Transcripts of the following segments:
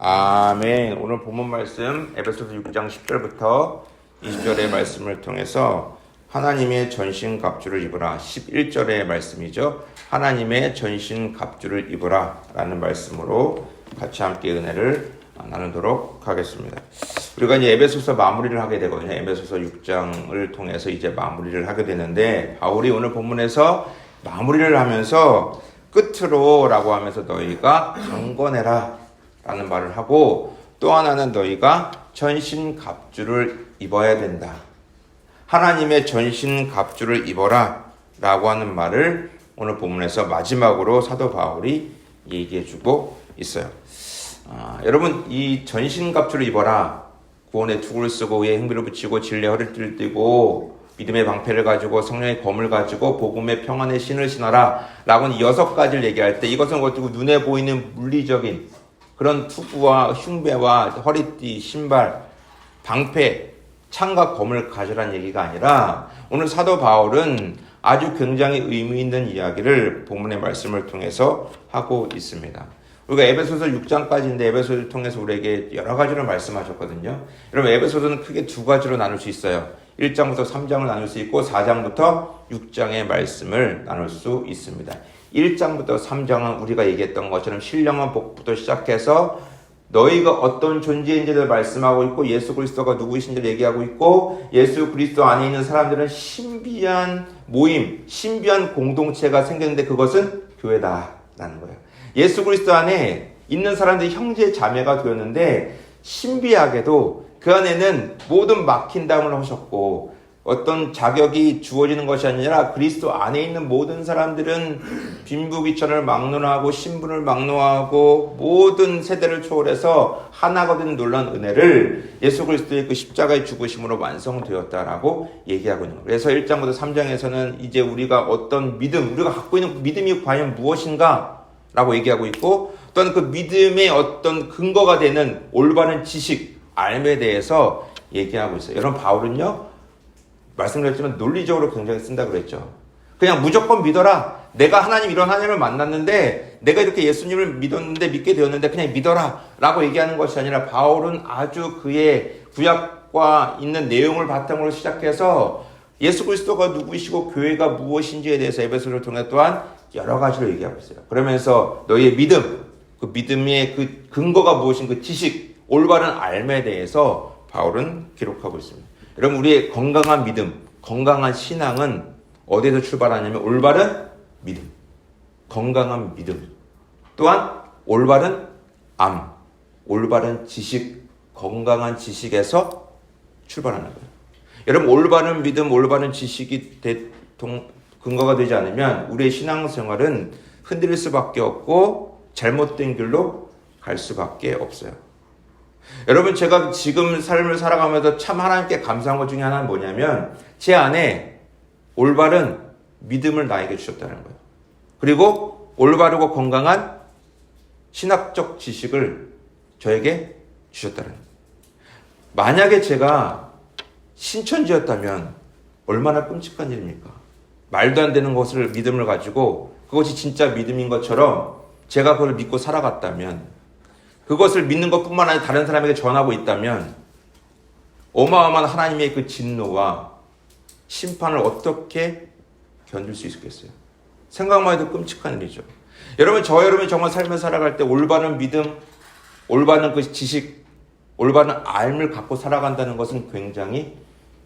아멘. 오늘 본문 말씀 에베소서 6장 10절부터 20절의 말씀을 통해서 하나님의 전신갑주를 입으라. 11절의 말씀이죠. 하나님의 전신갑주를 입으라 라는 말씀으로 같이 함께 은혜를 나누도록 하겠습니다. 우리가 이제 에베소서 마무리를 하게 되거든요. 에베소서 6장을 통해서 이제 마무리를 하게 되는데, 바울이 오늘 본문에서 마무리를 하면서 끝으로 라고 하면서 너희가 강건해라 라는 말을 하고, 또 하나는 너희가 전신갑주를 입어야 된다. 하나님의 전신갑주를 입어라 라고 하는 말을 오늘 본문에서 마지막으로 사도 바울이 얘기해주고 있어요. 여러분, 이 전신갑주를 입어라, 구원의 투구를 쓰고 의의 행비를 붙이고 진리의 허리띠를 띠고 믿음의 방패를 가지고 성령의 검을 가지고 복음의 평안의 신을 신어라 라고는 6가지를 얘기할 때, 이것은 어떻게 눈에 보이는 물리적인 그런 투구와 흉배와 허리띠, 신발, 방패, 창과 검을 가져라는 얘기가 아니라, 오늘 사도 바울은 아주 굉장히 의미 있는 이야기를 본문의 말씀을 통해서 하고 있습니다. 우리가 에베소서 6장까지인데 에베소서를 통해서 우리에게 여러 가지로 말씀하셨거든요. 여러분, 에베소서는 크게 2가지로 나눌 수 있어요. 1장부터 3장을 나눌 수 있고 4장부터 6장의 말씀을 나눌 수 있습니다. 1장부터 3장은 우리가 얘기했던 것처럼 신령한 복부터 시작해서 너희가 어떤 존재인지를 말씀하고 있고, 예수 그리스도가 누구이신지를 얘기하고 있고, 예수 그리스도 안에 있는 사람들은 신비한 모임, 신비한 공동체가 생겼는데 그것은 교회다라는 거예요. 예수 그리스도 안에 있는 사람들이 형제 자매가 되었는데, 신비하게도 그 안에는 모든 막힌담을 하셨고, 어떤 자격이 주어지는 것이 아니라 그리스도 안에 있는 모든 사람들은 빈부귀천을 막론하고 신분을 막론하고 모든 세대를 초월해서 하나가 된 놀라운 은혜를 예수 그리스도의 그 십자가의 죽으심으로 완성되었다라고 얘기하고 있는 거예요. 그래서 1장부터 3장에서는 이제 우리가 어떤 믿음, 우리가 갖고 있는 믿음이 과연 무엇인가 라고 얘기하고 있고, 또한 그 믿음의 어떤 근거가 되는 올바른 지식, 알에 대해서 얘기하고 있어요. 여러분, 바울은요, 말씀드렸지만 논리적으로 굉장히 쓴다고 그랬죠. 그냥 무조건 믿어라. 내가 이런 하나님을 만났는데, 내가 이렇게 예수님을 믿게 되었는데 그냥 믿어라 라고 얘기하는 것이 아니라, 바울은 아주 그의 구약과 있는 내용을 바탕으로 시작해서 예수 그리스도가 누구이시고 교회가 무엇인지에 대해서 에베소서를 통해 또한 여러 가지로 얘기하고 있어요. 그러면서 너희의 믿음, 그 믿음의 그 근거가 무엇인 그 지식, 올바른 알에 대해서 바울은 기록하고 있습니다. 여러분, 우리의 건강한 믿음, 건강한 신앙은 어디에서 출발하냐면 올바른 믿음, 건강한 믿음, 또한 올바른 암, 올바른 지식, 건강한 지식에서 출발하는 거예요. 여러분, 올바른 믿음, 올바른 지식이 근거가 되지 않으면 우리의 신앙생활은 흔들릴 수밖에 없고 잘못된 길로 갈 수밖에 없어요. 여러분, 제가 지금 삶을 살아가면서 참 하나님께 감사한 것 중에 하나는 뭐냐면, 제 안에 올바른 믿음을 나에게 주셨다는 거예요. 그리고 올바르고 건강한 신학적 지식을 저에게 주셨다는 거예요. 만약에 제가 신천지였다면 얼마나 끔찍한 일입니까? 말도 안 되는 것을 믿음을 가지고 그것이 진짜 믿음인 것처럼 제가 그걸 믿고 살아갔다면, 그것을 믿는 것뿐만 아니라 다른 사람에게 전하고 있다면 어마어마한 하나님의 그 진노와 심판을 어떻게 견딜 수 있겠어요? 생각만 해도 끔찍한 일이죠. 여러분, 여러분이 정말 삶을 살아갈 때 올바른 믿음, 올바른 그 지식, 올바른 알을 갖고 살아간다는 것은 굉장히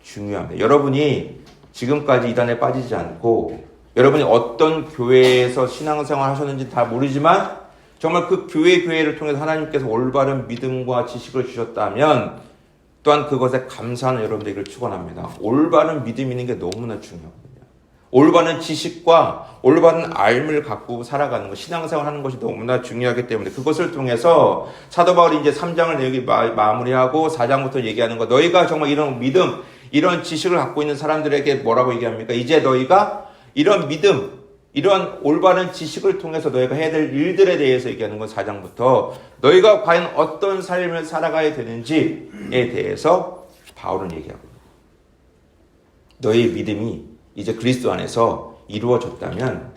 중요합니다. 여러분이 지금까지 이단에 빠지지 않고, 여러분이 어떤 교회에서 신앙생활 하셨는지 다 모르지만 정말 그 교회를 통해서 하나님께서 올바른 믿음과 지식을 주셨다면 또한 그것에 감사하는 여러분들에게 축원합니다. 올바른 믿음이 있는 게 너무나 중요하거든요. 올바른 지식과 올바른 알을 갖고 살아가는 것, 신앙생활 하는 것이 너무나 중요하기 때문에 그것을 통해서 사도 바울이 이제 3장을 여기 마무리하고 4장부터 얘기하는 것, 너희가 정말 이런 믿음, 이런 지식을 갖고 있는 사람들에게 뭐라고 얘기합니까? 이제 너희가 이런 믿음, 이런 올바른 지식을 통해서 너희가 해야 될 일들에 대해서 얘기하는 건 4장부터 너희가 과연 어떤 삶을 살아가야 되는지에 대해서 바울은 얘기하거든요. 너희의 믿음이 이제 그리스도 안에서 이루어졌다면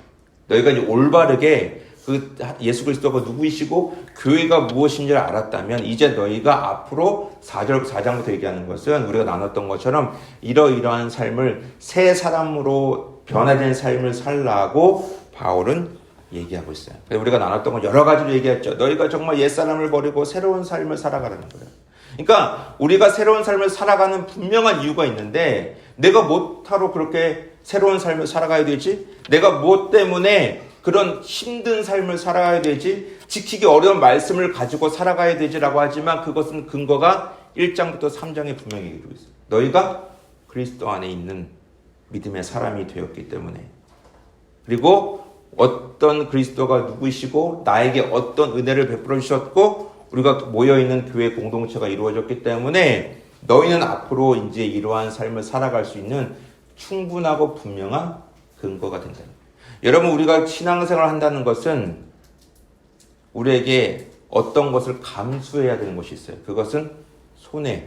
너희가 이제 올바르게 그 예수 그리스도가 누구이시고 교회가 무엇인지를 알았다면 이제 너희가 앞으로 4장부터 얘기하는 것은 우리가 나눴던 것처럼 이러이러한 삶을 새 사람으로 변화된 삶을 살라고 바울은 얘기하고 있어요. 그래서 우리가 나눴던 건 여러 가지로 얘기했죠. 너희가 정말 옛사람을 버리고 새로운 삶을 살아가라는 거예요. 그러니까 우리가 새로운 삶을 살아가는 분명한 이유가 있는데 내가 뭐하러 그렇게 새로운 삶을 살아가야 되지? 내가 뭐 때문에 그런 힘든 삶을 살아가야 되지? 지키기 어려운 말씀을 가지고 살아가야 되지라고 하지만 그것은 근거가 1장부터 3장에 분명히 얘기하고 있어요. 너희가 그리스도 안에 있는 믿음의 사람이 되었기 때문에 그리고 어떤 그리스도가 누구이시고 나에게 어떤 은혜를 베풀어 주셨고 우리가 모여있는 교회 공동체가 이루어졌기 때문에 너희는 앞으로 이제 이러한 삶을 살아갈 수 있는 충분하고 분명한 근거가 된다. 여러분 우리가 신앙생활을 한다는 것은 우리에게 어떤 것을 감수해야 되는 것이 있어요. 그것은 손해,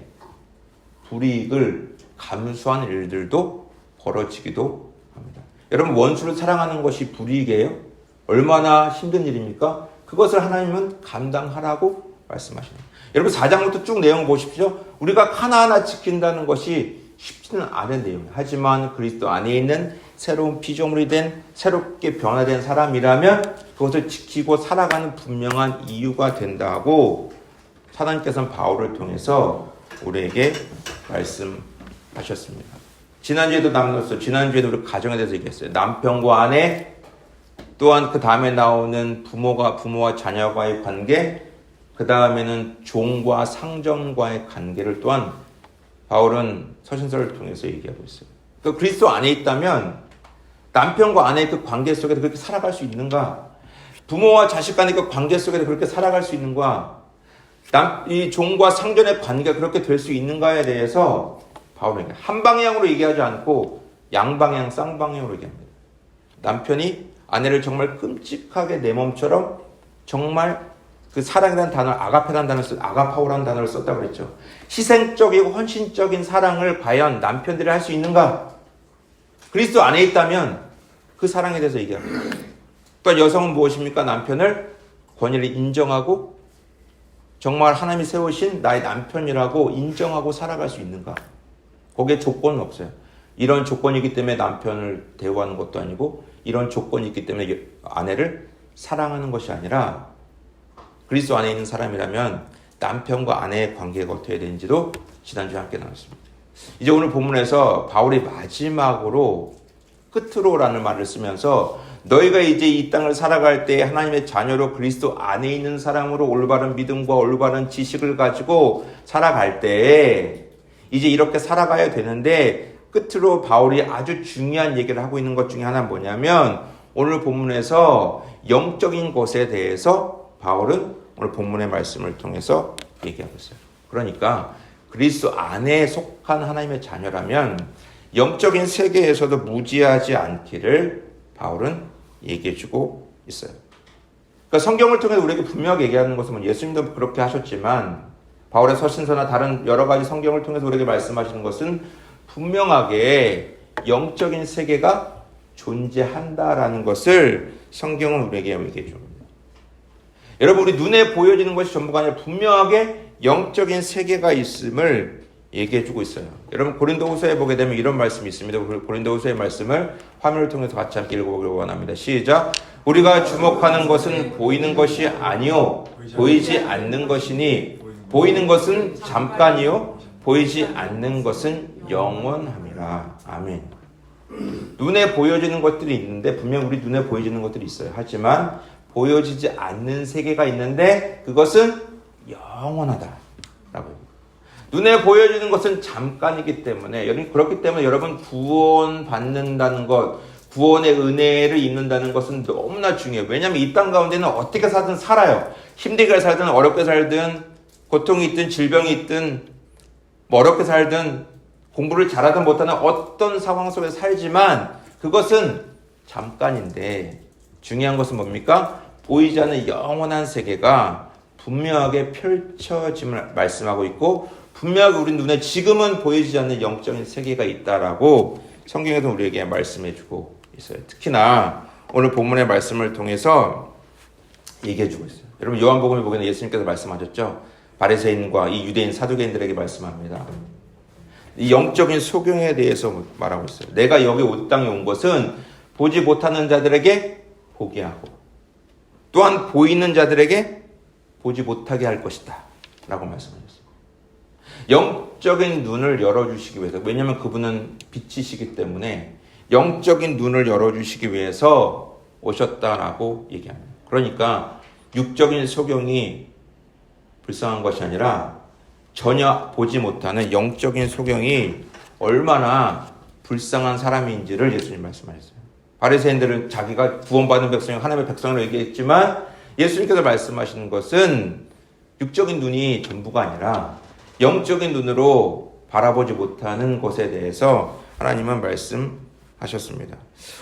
불이익을 감수한 일들도 벌어지기도 합니다. 여러분 원수를 사랑하는 것이 불이익이에요? 얼마나 힘든 일입니까? 그것을 하나님은 감당하라고 말씀하시네요. 여러분 4장부터 쭉 내용 보십시오. 우리가 하나하나 지킨다는 것이 쉽지는 않은 내용이에요. 하지만 그리스도 안에 있는 새로운 피조물이 된 새롭게 변화된 사람이라면 그것을 지키고 살아가는 분명한 이유가 된다고 하나님께서는 바울을 통해서 우리에게 말씀하셨습니다. 지난주에도 지난주에도 우리 가정에 대해서 얘기했어요. 남편과 아내 또한 그 다음에 나오는 부모와 자녀와의 관계 그 다음에는 종과 상전과의 관계를 또한 바울은 서신서를 통해서 얘기하고 있어요. 그 그리스도 안에 있다면 남편과 아내의 그 관계 속에서 그렇게 살아갈 수 있는가? 부모와 자식 간의 그 관계 속에서 그렇게 살아갈 수 있는가? 이 종과 상전의 관계가 그렇게 될 수 있는가에 대해서 바울은 한 방향으로 얘기하지 않고 양방향, 쌍방향으로 얘기합니다. 남편이 아내를 정말 끔찍하게 내 몸처럼 정말 그 사랑이라는 단어, 아가페라는 단어를 아가파오라는 단어를 썼다고 그랬죠. 희생적이고 헌신적인 사랑을 과연 남편들이 할 수 있는가? 그리스도 안에 있다면 그 사랑에 대해서 얘기합니다. 또 여성은 무엇입니까? 남편을 권위를 인정하고 정말 하나님이 세우신 나의 남편이라고 인정하고 살아갈 수 있는가? 거기에 조건은 없어요. 이런 조건이기 때문에 남편을 대우하는 것도 아니고 이런 조건이 있기 때문에 아내를 사랑하는 것이 아니라 그리스도 안에 있는 사람이라면 남편과 아내의 관계가 어떻게 되는지도 지난주에 함께 나눴습니다. 이제 오늘 본문에서 바울이 마지막으로 끝으로라는 말을 쓰면서 너희가 이제 이 땅을 살아갈 때 하나님의 자녀로 그리스도 안에 있는 사람으로 올바른 믿음과 올바른 지식을 가지고 살아갈 때 이제 이렇게 살아가야 되는데 끝으로 바울이 아주 중요한 얘기를 하고 있는 것 중에 하나는 뭐냐면 오늘 본문에서 영적인 것에 대해서 바울은 오늘 본문의 말씀을 통해서 얘기하고 있어요. 그러니까 그리스도 안에 속한 하나님의 자녀라면 영적인 세계에서도 무지하지 않기를 바울은 얘기해주고 있어요. 그러니까 성경을 통해 우리에게 분명하게 얘기하는 것은 예수님도 그렇게 하셨지만 바울의 서신서나 다른 여러 가지 성경을 통해서 우리에게 말씀하시는 것은 분명하게 영적인 세계가 존재한다라는 것을 성경은 우리에게 얘기해 줍니다. 여러분 우리 눈에 보여지는 것이 전부가 아니라 분명하게 영적인 세계가 있음을 얘기해주고 있어요. 여러분 고린도후서에 보게 되면 이런 말씀이 있습니다. 고린도후서의 말씀을 화면을 통해서 같이 함께 읽어보기를 원합니다. 시작. 우리가 주목하는 것은 보이는 것이 아니요 보이지 않는 것이니 보이는 것은 잠깐이요 보이지 않는 것은 영원함이라. 아멘. 눈에 보여지는 것들이 있는데 분명 우리 눈에 보여지는 것들이 있어요. 하지만 보여지지 않는 세계가 있는데 그것은 영원하다라고 합니다. 눈에 보여지는 것은 잠깐이기 때문에 그렇기 때문에 여러분 구원 받는다는 것, 구원의 은혜를 입는다는 것은 너무나 중요해요. 왜냐하면 이 땅 가운데는 어떻게 살든 살아요. 힘들게 살든 어렵게 살든 고통이 있든 질병이 있든 어렵게 살든 공부를 잘하든 못하든 어떤 상황 속에 살지만 그것은 잠깐인데 중요한 것은 뭡니까? 보이지 않는 영원한 세계가 분명하게 펼쳐짐을 말씀하고 있고 분명하게 우리 눈에 지금은 보이지 않는 영적인 세계가 있다라고 성경에서 우리에게 말씀해주고 있어요. 특히나 오늘 본문의 말씀을 통해서 얘기해주고 있어요. 여러분 요한복음에 보면 예수님께서 말씀하셨죠. 바리새인과 이 유대인 사두개인들에게 말씀합니다. 이 영적인 소경에 대해서 말하고 있어요. 내가 여기 온 땅에 온 것은 보지 못하는 자들에게 보게 하고 또한 보이는 자들에게 보지 못하게 할 것이다 라고 말씀하셨어요. 영적인 눈을 열어주시기 위해서, 왜냐하면 그분은 빛이시기 때문에 영적인 눈을 열어주시기 위해서 오셨다라고 얘기합니다. 그러니까 육적인 소경이 불쌍한 것이 아니라 전혀 보지 못하는 영적인 소경이 얼마나 불쌍한 사람인지를 예수님 말씀하셨어요. 바리새인들은 자기가 구원받은 백성이 하나님의 백성으로 얘기했지만 예수님께서 말씀하시는 것은 육적인 눈이 전부가 아니라 영적인 눈으로 바라보지 못하는 것에 대해서 하나님은 말씀하셨습니다.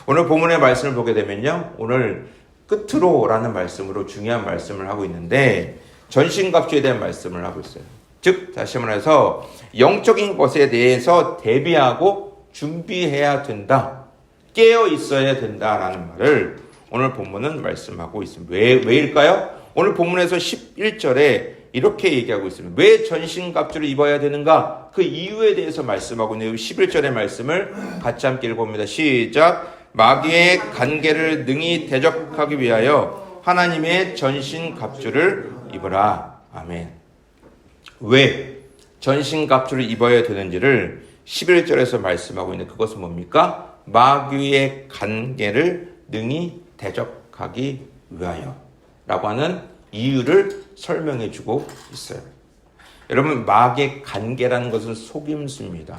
오늘 본문의 말씀을 보게 되면요, 오늘 끝으로라는 말씀으로 중요한 말씀을 하고 있는데 전신갑주에 대한 말씀을 하고 있어요. 즉 다시 말해서 영적인 것에 대해서 대비하고 준비해야 된다, 깨어 있어야 된다라는 말을 오늘 본문은 말씀하고 있습니다. 왜일까요? 오늘 본문에서 11절에 이렇게 얘기하고 있습니다. 왜 전신갑주를 입어야 되는가? 그 이유에 대해서 말씀하고 있는 11절의 말씀을 같이 함께 읽어봅니다. 시작. 마귀의 간계를 능히 대적하기 위하여 하나님의 전신갑주를 입으라. 아멘. 왜 전신갑주를 입어야 되는지를 11절에서 말씀하고 있는 그것은 뭡니까? 마귀의 간계를 능히 대적하기 위하여 라고 하는 이유를 설명해 주고 있어요. 여러분, 마귀의 간계라는 것은 속임수입니다.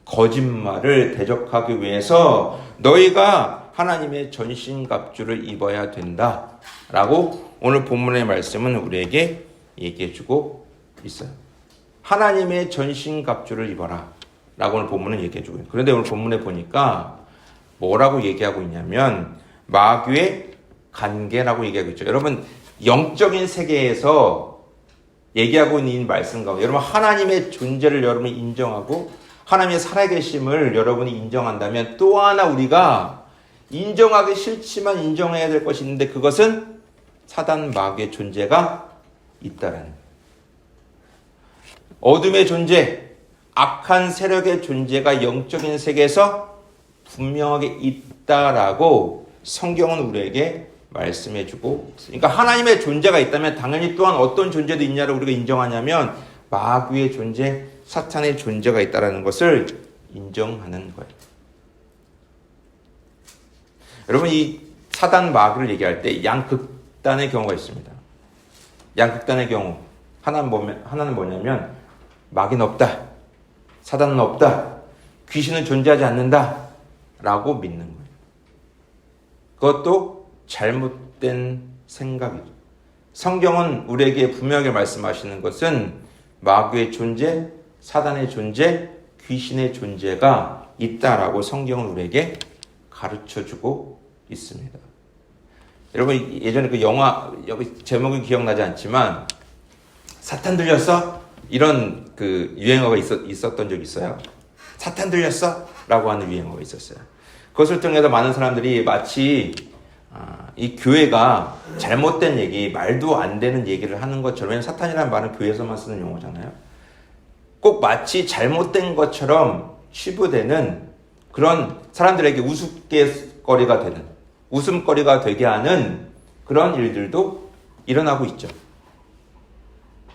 거짓말을 대적하기 위해서 너희가 하나님의 전신갑주를 입어야 된다라고 오늘 본문의 말씀은 우리에게 얘기해 주고 있어요. 하나님의 전신갑주를 입어라 라고 오늘 본문은 얘기해 주고 있어요. 그런데 오늘 본문에 보니까 뭐라고 얘기하고 있냐면 마귀의 간계라고 얘기하고 있죠. 여러분, 영적인 세계에서 얘기하고 있는 이 말씀 가운데 여러분 하나님의 존재를 여러분이 인정하고 하나님의 살아계심을 여러분이 인정한다면 또 하나 우리가 인정하기 싫지만 인정해야 될 것이 있는데 그것은 사단 마귀의 존재가 있다라는 거예요. 어둠의 존재, 악한 세력의 존재가 영적인 세계에서 분명하게 있다라고 성경은 우리에게 말씀해주고 있어요. 그러니까 하나님의 존재가 있다면 당연히 또한 어떤 존재도 있냐를 우리가 인정하냐면 마귀의 존재, 사탄의 존재가 있다는 것을 인정하는 거예요. 여러분, 이 사단 마귀를 얘기할 때 양극단의 경우가 있습니다. 양극단의 경우 하나는 뭐냐면 마귀는 없다, 사단은 없다, 귀신은 존재하지 않는다 라고 믿는 거예요. 그것도 잘못된 생각이죠. 성경은 우리에게 분명하게 말씀하시는 것은 마귀의 존재, 사단의 존재, 귀신의 존재가 있다라고 성경은 우리에게 가르쳐주고 있습니다. 여러분, 예전에 그 영화, 여기 제목이 기억나지 않지만 사탄 들렸어? 이런 그 유행어가 있었던 적이 있어요. 사탄 들렸어? 라고 하는 유행어가 있었어요. 그것을 통해서 많은 사람들이 마치 이 교회가 잘못된 얘기, 말도 안 되는 얘기를 하는 것처럼, 사탄이라는 말은 교회에서만 쓰는 용어잖아요. 꼭 마치 잘못된 것처럼 치부되는 그런 사람들에게 우스갯거리가 되는, 웃음거리가 되게 하는 그런 일들도 일어나고 있죠.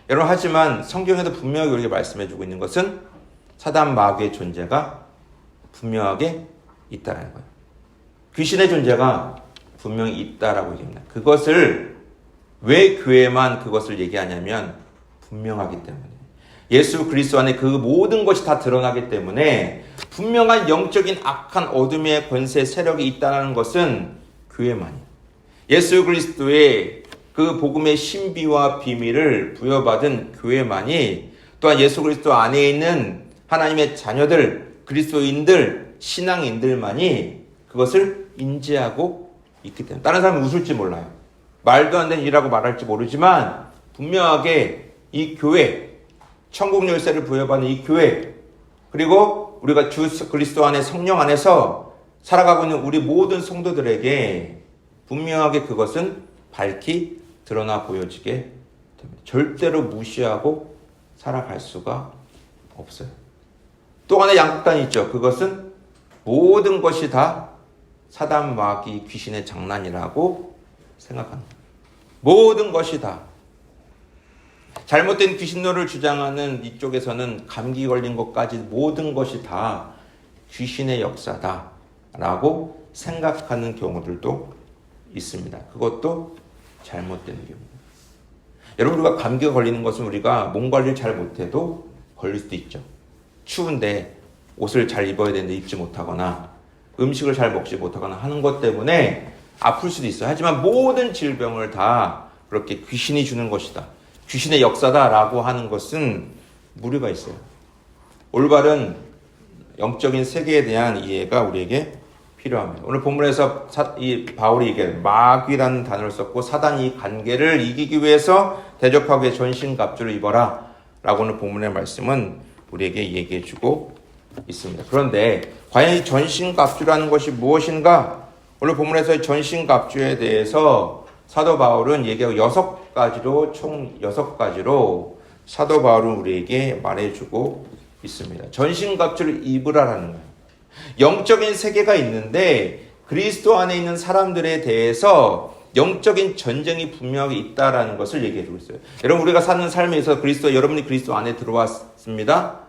여러분, 하지만 성경에도 분명히 우리에게 말씀해주고 있는 것은 사단 마귀의 존재가 분명하게 있다는 거예요. 귀신의 존재가 분명히 있다라고 얘기합니다. 그것을 왜 교회만 그것을 얘기하냐면 분명하기 때문에, 예수 그리스도 안에 그 모든 것이 다 드러나기 때문에 분명한 영적인 악한 어둠의 권세 세력이 있다는 것은 교회만이에요. 예수 그리스도의 그 복음의 신비와 비밀을 부여받은 교회만이, 또한 예수 그리스도 안에 있는 하나님의 자녀들, 그리스도인들, 신앙인들만이 그것을 인지하고 있기 때문에, 다른 사람은 웃을지 몰라요. 말도 안 되는 일이라고 말할지 모르지만 분명하게 이 교회, 천국 열쇠를 부여받는 이 교회, 그리고 우리가 주 그리스도 안에 성령 안에서 살아가고 있는 우리 모든 성도들에게 분명하게 그것은 밝히 드러나 보여지게 됩니다. 절대로 무시하고 살아갈 수가 없어요. 또 하나 양극단이 있죠. 그것은 모든 것이 다 사단 마귀 귀신의 장난이라고 생각합니다. 모든 것이 다. 잘못된 귀신론을 주장하는 이쪽에서는 감기 걸린 것까지 모든 것이 다 귀신의 역사다라고 생각하는 경우들도 있습니다. 그것도 잘못된 경우입니다. 여러분, 우리가 감기가 걸리는 것은 우리가 몸 관리를 잘 못해도 걸릴 수도 있죠. 추운데 옷을 잘 입어야 되는데 입지 못하거나 음식을 잘 먹지 못하거나 하는 것 때문에 아플 수도 있어요. 하지만 모든 질병을 다 그렇게 귀신이 주는 것이다, 귀신의 역사다라고 하는 것은 무리가 있어요. 올바른 영적인 세계에 대한 이해가 우리에게 필요합니다. 오늘 본문에서 이 바울이 이게 마귀라는 단어를 썼고, 사단이 이 관계를 이기기 위해서 대적하기 위해 전신갑주를 입어라 라고 오늘 본문의 말씀은 우리에게 얘기해주고 있습니다. 그런데 과연 이 전신갑주라는 것이 무엇인가? 오늘 본문에서 전신갑주에 대해서 사도 바울은 얘기하고 6가지로, 총 6가지로 사도 바울은 우리에게 말해주고 있습니다. 전신갑주를 입으라라는 거예요. 영적인 세계가 있는데 그리스도 안에 있는 사람들에 대해서 영적인 전쟁이 분명하게 있다라는 것을 얘기해주고 있어요. 여러분, 우리가 사는 삶에서 여러분이 그리스도 안에 들어왔습니다.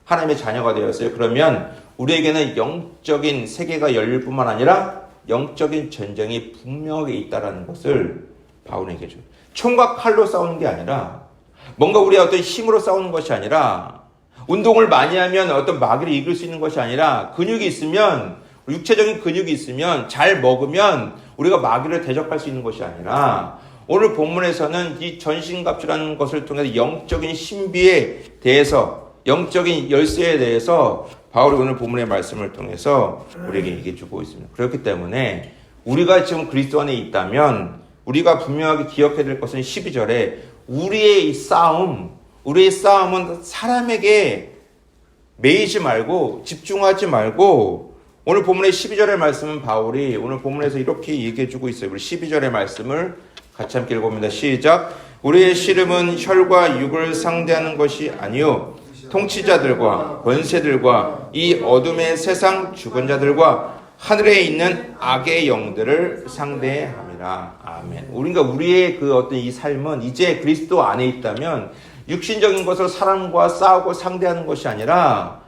하나님의 자녀가 되었어요. 그러면 우리에게는 영적인 세계가 열릴 뿐만 아니라 영적인 전쟁이 분명하게 있다라는 것을 바울은 얘기해줘요. 총과 칼로 싸우는 게 아니라, 뭔가 우리의 어떤 힘으로 싸우는 것이 아니라, 운동을 많이 하면 어떤 마귀를 이길 수 있는 것이 아니라, 근육이 있으면, 육체적인 근육이 있으면, 잘 먹으면 우리가 마귀를 대적할 수 있는 것이 아니라, 오늘 본문에서는 이 전신갑주라는 것을 통해서 영적인 신비에 대해서, 영적인 열쇠에 대해서 바울이 오늘 본문의 말씀을 통해서 우리에게 얘기해 주고 있습니다. 그렇기 때문에 우리가 지금 그리스도 안에 있다면 우리가 분명하게 기억해야 될 것은 12절에 우리의 이 싸움은 사람에게 매이지 말고 집중하지 말고, 오늘 본문의 12절의 말씀은 바울이 오늘 본문에서 이렇게 얘기해 주고 있어요. 우리 12절의 말씀을 같이 함께 읽어봅니다. 시작. 우리의 씨름은 혈과 육을 상대하는 것이 아니요 통치자들과 권세들과 이 어둠의 세상 주권자들과 하늘에 있는 악의 영들을 상대함이라. 아멘. 우리의 그 어떤 이 삶은 이제 그리스도 안에 있다면 육신적인 것을 사람과 싸우고 상대하는 것이 아니라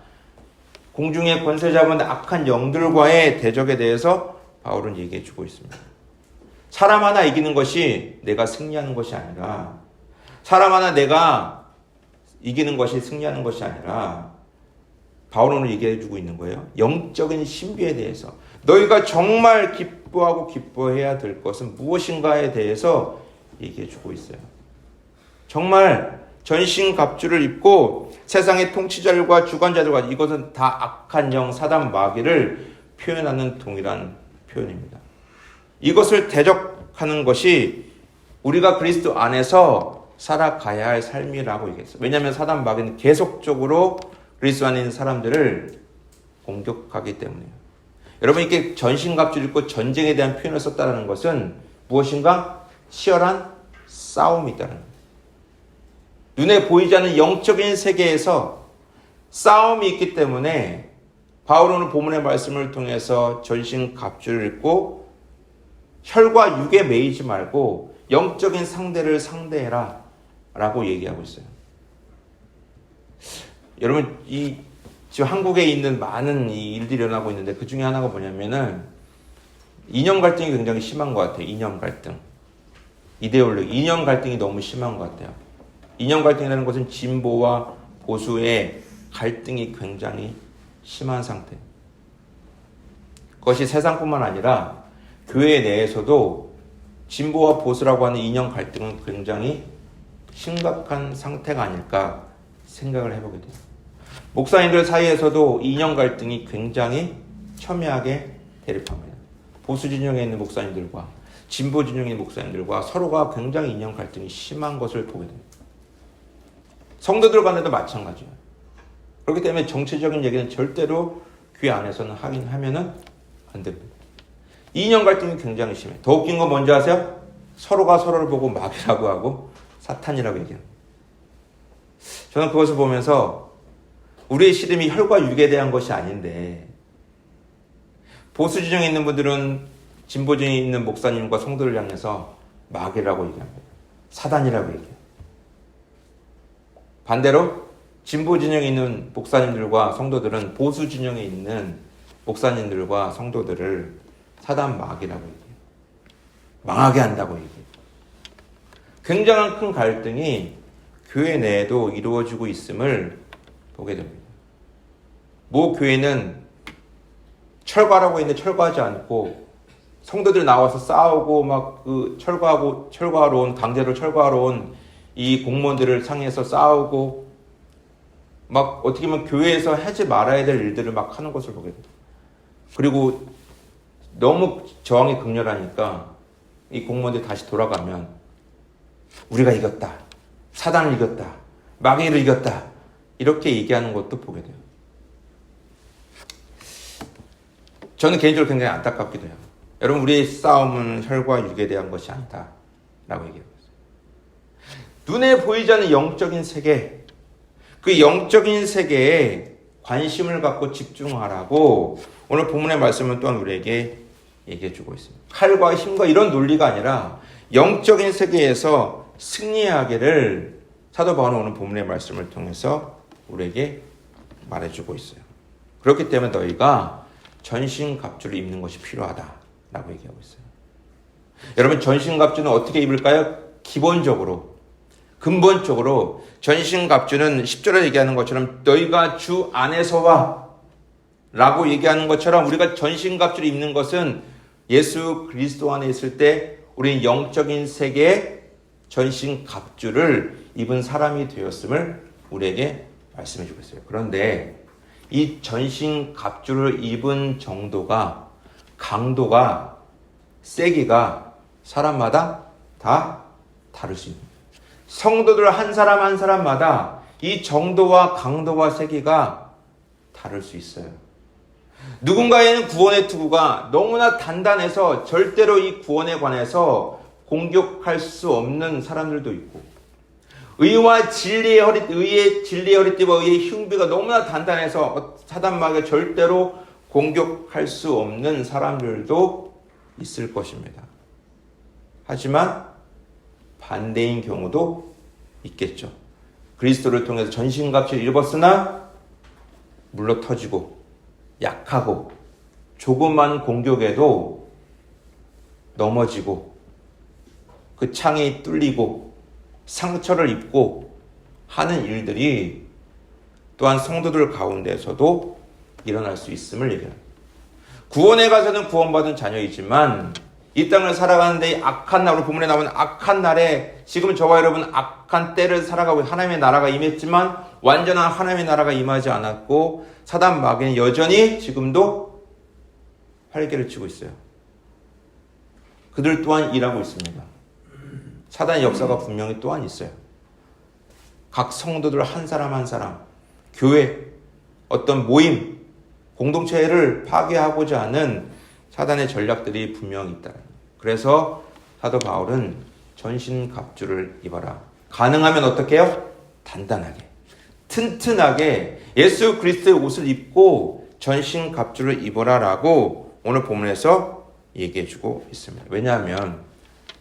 공중의 권세 잡은 악한 영들과의 대적에 대해서 바울은 얘기해 주고 있습니다. 사람 하나 이기는 것이 내가 승리하는 것이 아니라, 사람 하나 내가 이기는 것이 승리하는 것이 아니라, 바울은 오늘 얘기해 주고 있는 거예요. 영적인 신비에 대해서 너희가 정말 기뻐하고 기뻐해야 될 것은 무엇인가에 대해서 얘기해 주고 있어요. 정말 전신갑주를 입고 세상의 통치자들과 주관자들과, 이것은 다 악한 영 사단 마귀를 표현하는 동일한 표현입니다. 이것을 대적하는 것이 우리가 그리스도 안에서 살아가야 할 삶이라고 얘기했어요. 왜냐하면 사단 마귀는 계속적으로 그리스도 안에 있는 사람들을 공격하기 때문이에요. 여러분, 이렇게 전신갑주를 입고 전쟁에 대한 표현을 썼다는 것은 무엇인가? 치열한 싸움이 있다는 거예요. 눈에 보이지 않는 영적인 세계에서 싸움이 있기 때문에 바울은 오늘 본문의 말씀을 통해서 전신갑주를 입고 혈과 육에 매이지 말고 영적인 상대를 상대해라 라고 얘기하고 있어요. 여러분, 지금 한국에 있는 많은 이 일들이 일어나고 있는데 그 중에 하나가 뭐냐면은 이념 갈등이 굉장히 심한 것 같아요. 이념 갈등. 이데올로기. 이념 갈등이 너무 심한 것 같아요. 이념 갈등이라는 것은 진보와 보수의 갈등이 굉장히 심한 상태. 그것이 세상뿐만 아니라 교회 내에서도 진보와 보수라고 하는 이념 갈등은 굉장히 심각한 상태가 아닐까 생각을 해보게 돼요. 목사님들 사이에서도 이념 갈등이 굉장히 첨예하게 대립합니다. 보수 진영에 있는 목사님들과 진보 진영에 있는 목사님들과 서로가 굉장히 이념 갈등이 심한 것을 보게 됩니다. 성도들 간에도 마찬가지예요. 그렇기 때문에 정치적인 얘기는 절대로 교회 안에서는 하면은 안 됩니다. 이념 갈등이 굉장히 심해요. 더 웃긴 건 뭔지 아세요? 서로가 서로를 보고 마귀라고 하고 사탄이라고 얘기합니다. 저는 그것을 보면서 우리의 씨름이 혈과 육에 대한 것이 아닌데 보수 진영에 있는 분들은 진보 진영에 있는 목사님과 성도를 향해서 마귀라고 얘기합니다. 사단이라고 얘기해요. 반대로 진보 진영에 있는 목사님들과 성도들은 보수 진영에 있는 목사님들과 성도들을 사단 마귀라고 얘기해요. 망하게 한다고 얘기해요. 굉장한 큰 갈등이 교회 내에도 이루어지고 있음을 보게 됩니다. 모 교회는 철거하라고 했는데 철거하지 않고 성도들이 나와서 싸우고 막 그 철거하러 온 강제로 철거하러 온 이 공무원들을 상해서 싸우고 막 어떻게 보면 교회에서 하지 말아야 될 일들을 막 하는 것을 보게 됩니다. 그리고 너무 저항이 극렬하니까 이 공무원들이 다시 돌아가면 우리가 이겼다. 사단을 이겼다. 마귀를 이겼다. 이렇게 얘기하는 것도 보게 돼요. 저는 개인적으로 굉장히 안타깝기도 해요. 여러분, 우리의 싸움은 혈과 육에 대한 것이 아니다. 라고 얘기하고 있어요. 눈에 보이지 않는 영적인 세계, 그 영적인 세계에 관심을 갖고 집중하라고 오늘 본문의 말씀은 또한 우리에게 얘기해 주고 있습니다. 칼과 힘과 이런 논리가 아니라 영적인 세계에서 승리하기를 사도 바울은 오늘 본문의 말씀을 통해서 우리에게 말해주고 있어요. 그렇기 때문에 너희가 전신갑주를 입는 것이 필요하다라고 얘기하고 있어요. 여러분, 전신갑주는 어떻게 입을까요? 근본적으로 전신갑주는 10절에 얘기하는 것처럼 너희가 주 안에서와 라고 얘기하는 것처럼 우리가 전신갑주를 입는 것은 예수 그리스도 안에 있을 때 우리는 영적인 세계에 전신갑주를 입은 사람이 되었음을 우리에게 말씀해 주고 있어요. 그런데 이 전신갑주를 입은 정도가, 강도가, 세기가 사람마다 다 다를 수 있습니다. 성도들 한 사람 한 사람마다 이 정도와 강도와 세기가 다를 수 있어요. 누군가에는 구원의 투구가 너무나 단단해서 절대로 이 구원에 관해서 공격할 수 없는 사람들도 있고, 의의 진리의 허리띠와 의의 흉비가 너무나 단단해서 사단 마귀가 절대로 공격할 수 없는 사람들도 있을 것입니다. 하지만 반대인 경우도 있겠죠. 그리스도를 통해서 전신갑주를 입었으나 물러 터지고 약하고 조그만 공격에도 넘어지고 그 창이 뚫리고 상처를 입고 하는 일들이 또한 성도들 가운데서도 일어날 수 있음을 얘기합니다. 구원에 가서는 구원받은 자녀이지만 이 땅을 살아가는데 악한 날, 오늘 본문에 나오는 악한 날에 지금 저와 여러분 악한 때를 살아가고 하나님의 나라가 임했지만 완전한 하나님의 나라가 임하지 않았고 사단 마귀는 여전히 지금도 활개를 치고 있어요. 그들 또한 일하고 있습니다. 사단의 역사가 분명히 또한 있어요. 각 성도들 한 사람 한 사람, 교회, 어떤 모임, 공동체를 파괴하고자 하는 사단의 전략들이 분명히 있다. 그래서 사도 바울은 전신갑주를 입어라. 가능하면 어떻게 해요? 단단하게, 튼튼하게 예수 그리스도의 옷을 입고 전신갑주를 입어라라고 오늘 본문에서 얘기해주고 있습니다. 왜냐하면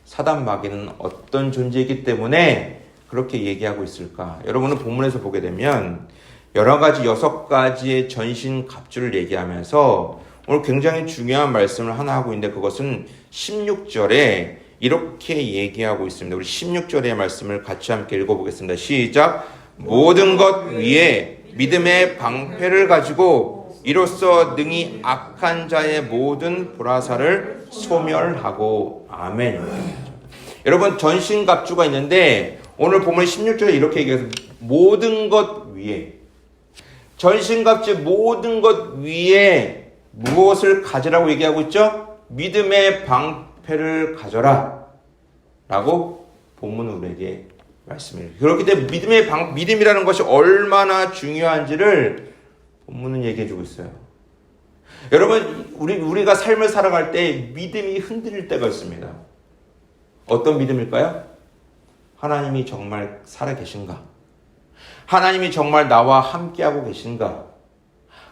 사단 마귀는 어떤 존재이기 때문에 그렇게 얘기하고 있을까? 여러분은 본문에서 보게 되면 여러 가지 6가지의 전신갑주를 얘기하면서 오늘 굉장히 중요한 말씀을 하나 하고 있는데 그것은 16절에 이렇게 얘기하고 있습니다. 우리 16절의 말씀을 같이 함께 읽어보겠습니다. 시작! 모든 것 위에 믿음의 방패를 가지고 이로써 능히 악한 자의 모든 보라사를 소멸하고. 아멘. 여러분, 전신갑주가 있는데 오늘 보면 16절에 이렇게 얘기해서 모든 것 위에, 전신갑주 모든 것 위에 무엇을 가지라고 얘기하고 있죠? 믿음의 방패를 가져라 라고 본문은 우리에게 말씀해요. 그렇기 때문에 믿음이라는 것이 얼마나 중요한지를 본문은 얘기해 주고 있어요. 여러분, 우리가 삶을 살아갈 때 믿음이 흔들릴 때가 있습니다. 어떤 믿음일까요? 하나님이 정말 살아계신가? 하나님이 정말 나와 함께하고 계신가?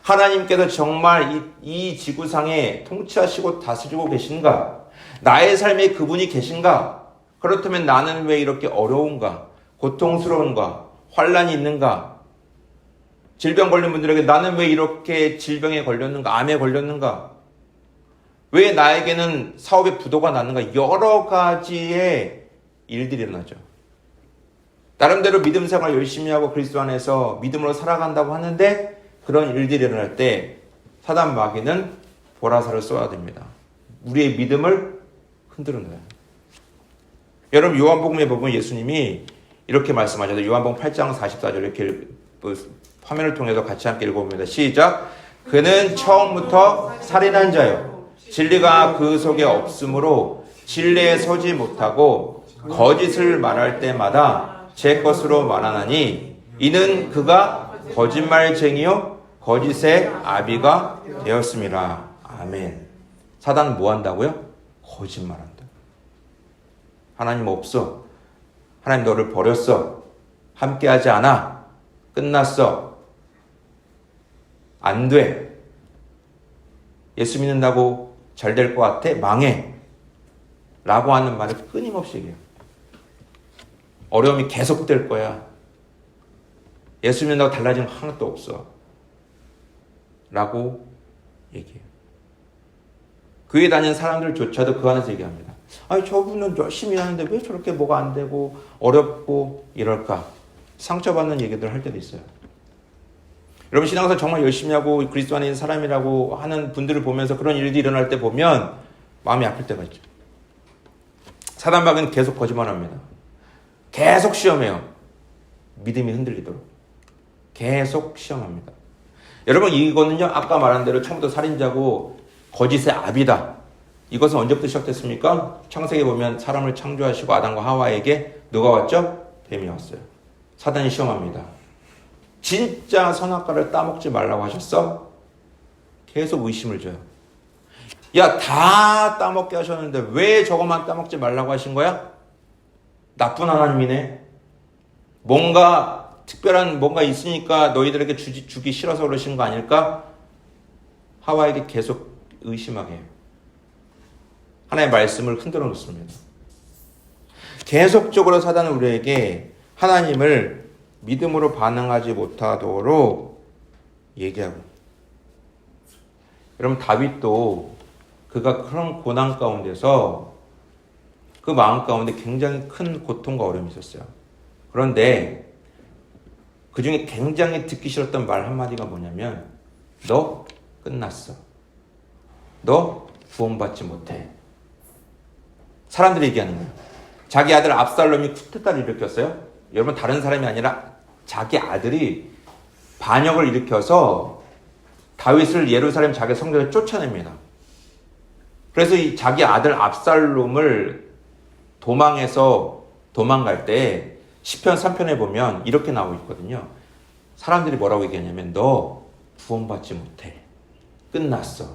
하나님께서 정말 이 지구상에 통치하시고 다스리고 계신가? 나의 삶에 그분이 계신가? 그렇다면 나는 왜 이렇게 어려운가? 고통스러운가? 환난이 있는가? 질병 걸린 분들에게 나는 왜 이렇게 질병에 걸렸는가? 암에 걸렸는가? 왜 나에게는 사업에 부도가 났는가? 여러 가지의 일들이 일어나죠. 나름대로 믿음 생활 열심히 하고 그리스도 안에서 믿음으로 살아간다고 하는데 그런 일들이 일어날 때 사단 마귀는 보라살을 쏘아야 됩니다. 우리의 믿음을 흔들어 놓아요. 여러분 요한복음에 보면 예수님이 이렇게 말씀하셔서 요한복음 8장 44절 이렇게 화면을 통해서 같이 함께 읽어봅니다. 시작. 그는 처음부터 살인한 자요. 진리가 그 속에 없으므로 진리에 서지 못하고 거짓을 말할 때마다 제 것으로 말하나니 이는 그가 거짓말쟁이요 거짓의 아비가 되었습니다. 아멘. 사단은 뭐 한다고요? 거짓말한다. 하나님 없어. 하나님 너를 버렸어. 함께하지 않아. 끝났어. 안 돼. 예수 믿는다고 잘 될 것 같아? 망해. 라고 하는 말을 끊임없이 얘기해요. 어려움이 계속될 거야. 예수 믿는다고 달라지는 거 하나도 없어. 라고 얘기해요. 교회 다니는 사람들조차도 그 안에서 얘기합니다. 아니 저분은 열심히 하는데 왜 저렇게 뭐가 안 되고 어렵고 이럴까? 상처받는 얘기들 할 때도 있어요. 여러분 신앙생활 정말 열심히 하고 그리스도 안에 있는 사람이라고 하는 분들을 보면서 그런 일들이 일어날 때 보면 마음이 아플 때가 있죠. 사단마귀는 계속 거짓말합니다. 계속 시험해요. 믿음이 흔들리도록. 계속 시험합니다. 여러분 이거는요 아까 말한 대로 처음부터 살인자고 거짓의 아비다. 이것은 언제부터 시작됐습니까? 창세기에 보면 사람을 창조하시고 아담과 하와에게 누가 왔죠? 뱀이 왔어요. 사단이 시험합니다. 진짜 선악과를 따먹지 말라고 하셨어? 계속 의심을 줘요. 야, 다 따먹게 하셨는데 왜 저것만 따먹지 말라고 하신 거야? 나쁜 하나님이네. 뭔가 특별한 뭔가 있으니까 너희들에게 주기 싫어서 그러신 거 아닐까? 하와에게 계속 의심하게 해요. 하나님의 말씀을 흔들어 놓습니다. 계속적으로 사단은 우리에게 하나님을 믿음으로 반응하지 못하도록 얘기하고. 여러분 다윗도 그가 그런 고난 가운데서 그 마음 가운데 굉장히 큰 고통과 어려움이 있었어요. 그런데 그 중에 굉장히 듣기 싫었던 말 한마디가 뭐냐면 너 끝났어. 너 구원받지 못해. 사람들이 얘기하는 거예요. 자기 아들 압살롬이 쿠데타를 일으켰어요. 여러분 다른 사람이 아니라 자기 아들이 반역을 일으켜서 다윗을 예루살렘 자기 성전에 쫓아냅니다. 그래서 이 자기 아들 압살롬을 도망해서 도망갈 때 시편 3편에 보면 이렇게 나오고 있거든요. 사람들이 뭐라고 얘기하냐면 너 구원받지 못해. 끝났어.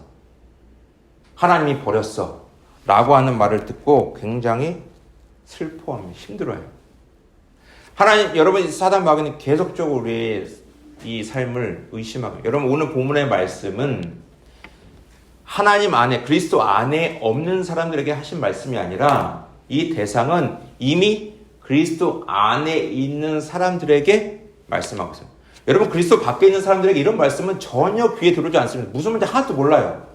하나님이 버렸어. 라고 하는 말을 듣고 굉장히 슬퍼합니다. 힘들어요. 하나님, 여러분 사단 마귀는 계속적으로 우리의 이 삶을 의심하고 여러분 오늘 본문의 말씀은 하나님 안에 그리스도 안에 없는 사람들에게 하신 말씀이 아니라 이 대상은 이미 그리스도 안에 있는 사람들에게 말씀하고 있어요. 여러분 그리스도 밖에 있는 사람들에게 이런 말씀은 전혀 귀에 들어오지 않습니다. 무슨 말인지 하나도 몰라요.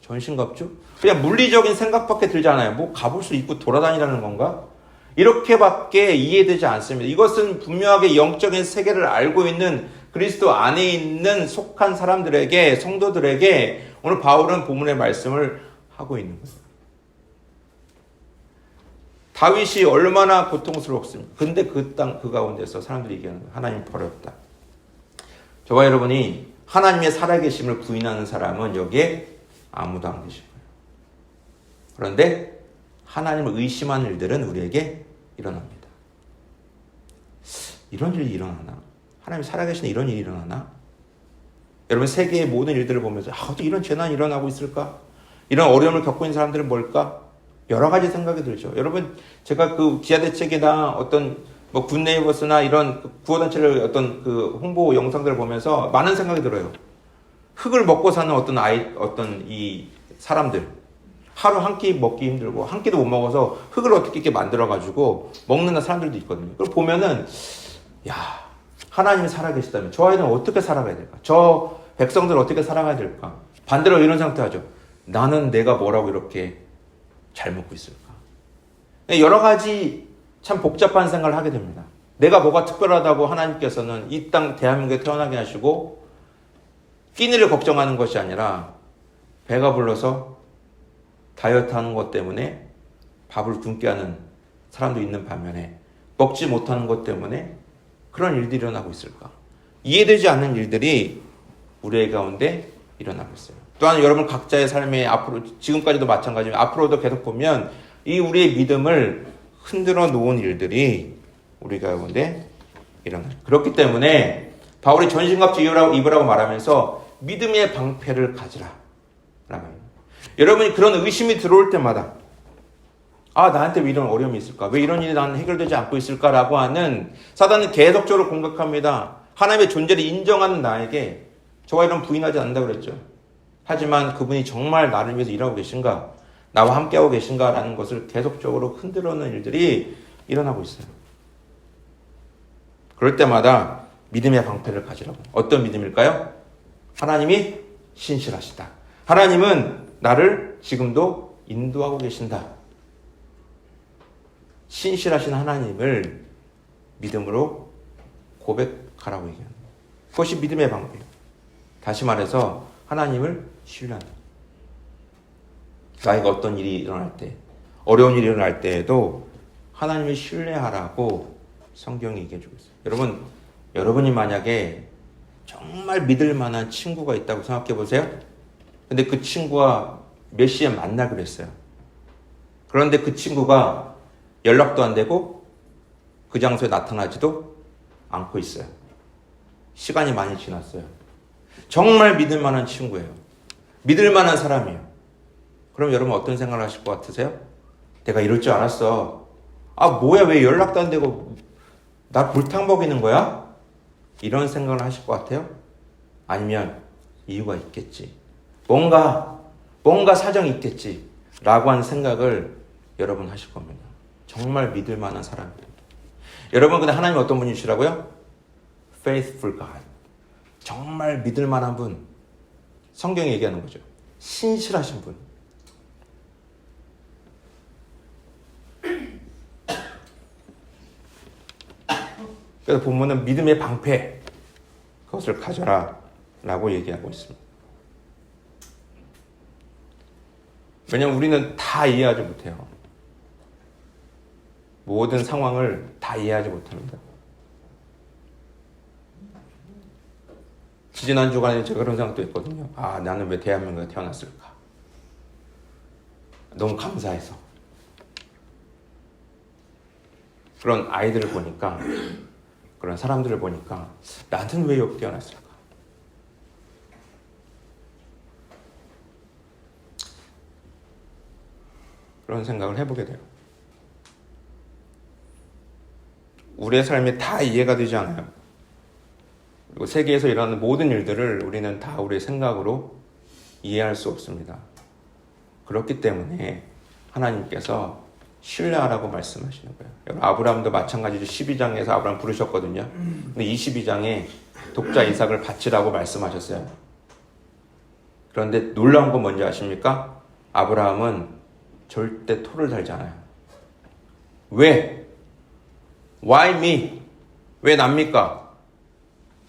전신갑주? 그냥 물리적인 생각밖에 들지 않아요. 뭐 갑옷을 입고 돌아다니라는 건가? 이렇게밖에 이해되지 않습니다. 이것은 분명하게 영적인 세계를 알고 있는 그리스도 안에 있는 속한 사람들에게, 성도들에게 오늘 바울은 본문의 말씀을 하고 있는 거예요. 다윗이 얼마나 고통스러웠습니까? 근데 그 가운데서 사람들이 얘기하는 거예요. 하나님 버렸다. 저와 여러분이 하나님의 살아계심을 부인하는 사람은 여기에 아무도 안 계실 거예요. 그런데 하나님을 의심하는 일들은 우리에게 일어납니다. 이런 일이 일어나나? 하나님 살아계시는 이런 일이 일어나나? 여러분 세계의 모든 일들을 보면서 어떻게 이런 재난이 일어나고 있을까? 이런 어려움을 겪고 있는 사람들은 뭘까? 여러 가지 생각이 들죠. 여러분, 제가 그 기아대책이나 어떤 뭐 굿네이버스나 이런 구호단체를 어떤 그 홍보 영상들을 보면서 많은 생각이 들어요. 흙을 먹고 사는 어떤 이 사람들. 하루 한 끼 먹기 힘들고, 한 끼도 못 먹어서 흙을 어떻게 이렇게 만들어가지고 먹는 사람들도 있거든요. 그걸 보면은, 야, 하나님이 살아계시다면 저 아이들은 어떻게 살아가야 될까? 저 백성들은 어떻게 살아가야 될까? 반대로 이런 상태 하죠. 나는 내가 뭐라고 이렇게 잘 먹고 있을까? 여러 가지 참 복잡한 생각을 하게 됩니다. 내가 뭐가 특별하다고 하나님께서는 이 땅 대한민국에 태어나게 하시고 끼니를 걱정하는 것이 아니라 배가 불러서 다이어트 하는 것 때문에 밥을 굶게 하는 사람도 있는 반면에 먹지 못하는 것 때문에 그런 일들이 일어나고 있을까? 이해되지 않는 일들이 우리의 가운데 일어나고 있어요. 또한 여러분 각자의 삶에 앞으로 지금까지도 마찬가지지만 앞으로도 계속 보면 이 우리의 믿음을 흔들어 놓은 일들이 우리 가운데 일어나요. 그렇기 때문에 바울이 전신갑주 입으라고 말하면서 믿음의 방패를 가지라 라고 해요. 여러분이 그런 의심이 들어올 때마다 나한테 왜 이런 어려움이 있을까? 왜 이런 일이 나는 해결되지 않고 있을까라고 하는 사단은 계속적으로 공격합니다. 하나님의 존재를 인정하는 나에게 저와 이런 부인하지 않는다고 그랬죠. 하지만 그분이 정말 나를 위해서 일하고 계신가? 나와 함께하고 계신가? 라는 것을 계속적으로 흔들어놓는 일들이 일어나고 있어요. 그럴 때마다 믿음의 방패를 가지라고. 어떤 믿음일까요? 하나님이 신실하시다. 하나님은 나를 지금도 인도하고 계신다. 신실하신 하나님을 믿음으로 고백하라고 얘기합니다. 그것이 믿음의 방패예요. 다시 말해서 하나님을 신뢰한다. 나에게 어떤 일이 일어날 때, 어려운 일이 일어날 때에도 하나님을 신뢰하라고 성경이 얘기해주고 있어요. 여러분이 만약에 정말 믿을 만한 친구가 있다고 생각해 보세요. 근데 그 친구와 몇 시에 만나기로 했어요. 그런데 그 친구가 연락도 안 되고 그 장소에 나타나지도 않고 있어요. 시간이 많이 지났어요. 정말 믿을 만한 친구예요. 믿을 만한 사람이에요. 그럼 여러분 어떤 생각을 하실 것 같으세요? 내가 이럴 줄 알았어. 뭐야 왜 연락도 안 되고 나 골탕 먹이는 거야? 이런 생각을 하실 것 같아요? 아니면 이유가 있겠지. 뭔가 사정이 있겠지. 라고 하는 생각을 여러분 하실 겁니다. 정말 믿을 만한 사람이에요. 여러분 근데 하나님 어떤 분이시라고요? Faithful God. 정말 믿을 만한 분. 성경이 얘기하는 거죠. 신실하신 분. 그래서 본문은 믿음의 방패, 그것을 가져라 라고 얘기하고 있습니다. 왜냐하면 우리는 다 이해하지 못해요. 모든 상황을 다 이해하지 못합니다. 지난 주간에 제가 그런 생각도 했거든요. 나는 왜 대한민국에 태어났을까? 너무 감사해서. 그런 아이들을 보니까, 그런 사람들을 보니까 나는 왜 여기 태어났을까? 그런 생각을 해보게 돼요. 우리의 삶이 다 이해가 되지 않아요. 그리고 세계에서 일어나는 모든 일들을 우리는 다 우리의 생각으로 이해할 수 없습니다. 그렇기 때문에 하나님께서 신뢰하라고 말씀하시는 거예요. 여러분, 아브라함도 마찬가지로 12장에서 아브라함 부르셨거든요. 근데 22장에 독자 이삭을 바치라고 말씀하셨어요. 그런데 놀라운 건 뭔지 아십니까? 아브라함은 절대 토를 달지 않아요. 왜? Why me? 왜 납니까?